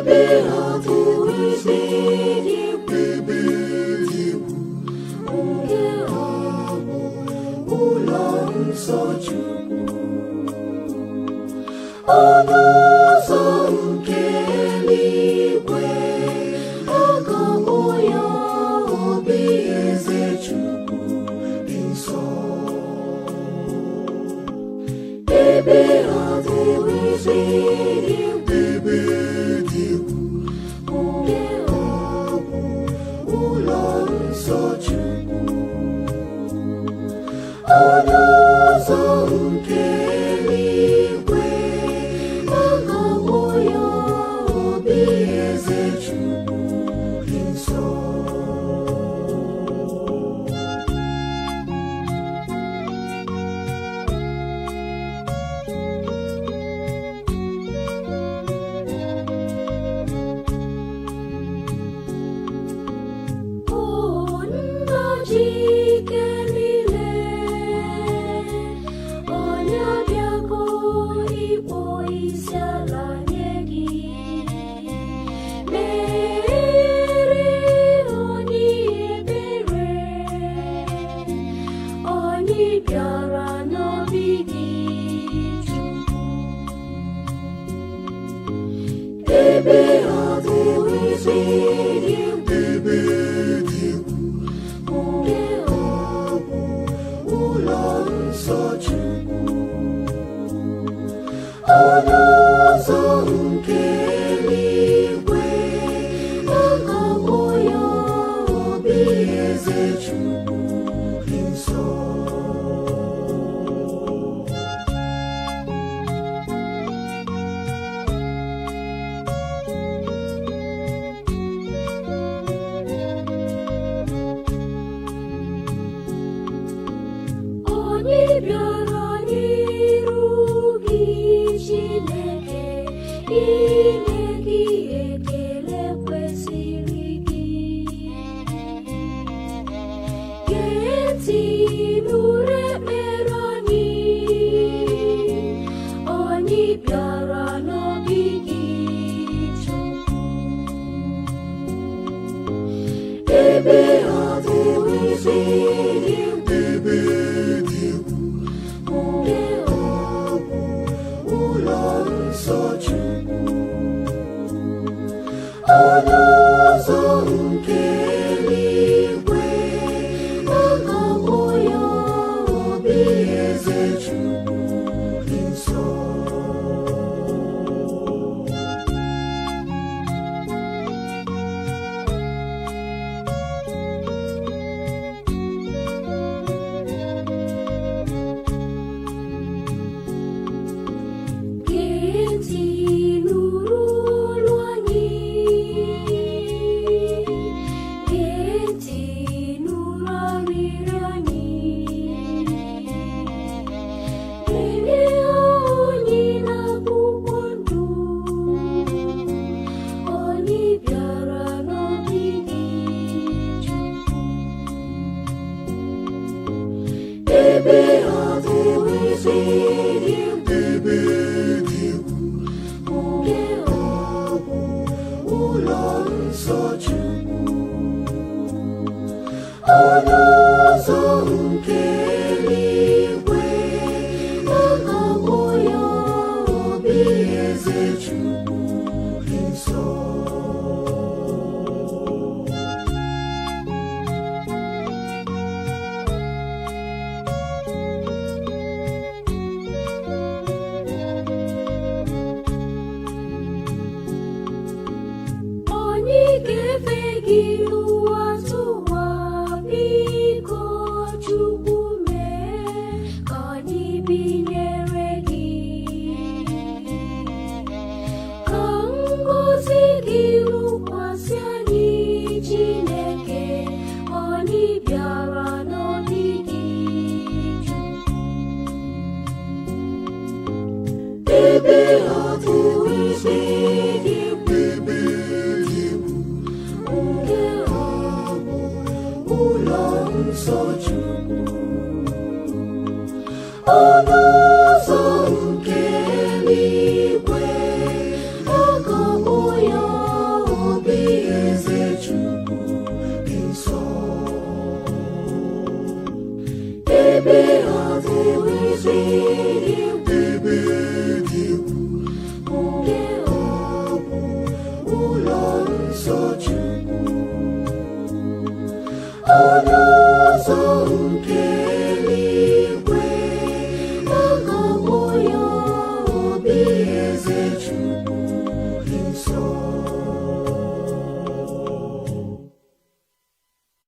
ebe ha ga-ewezi dị ebe dị egwu, nke ha bụ ụlọ nsọ Chukwu. Ọnụ ụzọ nke eluigwe, a ga-akpọ ya Obi-Eze Chukwu dị nsọ. Ebe ha ga-ewezi ebe dị egwu, nke ha bụ ụlọ nsọ Chukwu. Ọnụ ụzọ nke eluigwe, a ga-akpọ ya Obi-Eze Chukwu dị nsọ. Ebe ha ga-ewezi ebe dị egwu, nke ha bụ ụlọ nsọ Chukwu. Ọnụ ụzọ nke eluigwe, a ga-akpọ ya Obi-Eze Chukwu dị nsọ. Onye bịara n'iru gị Chineke, inye gị ekele kwesịrị gị. Gee ntị nụrụ ekpere anyị, anyị bịara n'obi gị Chukwu. Ebe ha ga-ewezi ebe dị egwu, nke ha bụ ụlọ nsọ Chukwu. Ọnụ ụzọ nke eluigwe, a ga-akpọ ya Obi-Eze Chukwu dị nsọ. Ebe ha ga-ewezi ebe dị egwu, nke ha bụ ụlọ nsọ Chukwu. Ọnụ ụzọ nke eluigwe, a ga-akpọ ya Obi-Eze Chukwu dị nsọ. Anyị ga-efe gị n'ụwa tụwa, biko Chukwu mee ka anyị binyere gị. Ka ngọzi gị rụkwasị anyị Chineke, anyị bịara n'obi gị Chukwu. Ebe ha ga-ewezi ebe dị egwu, nke ha bụ ụlọ nsọ Chukwu. Ọnụ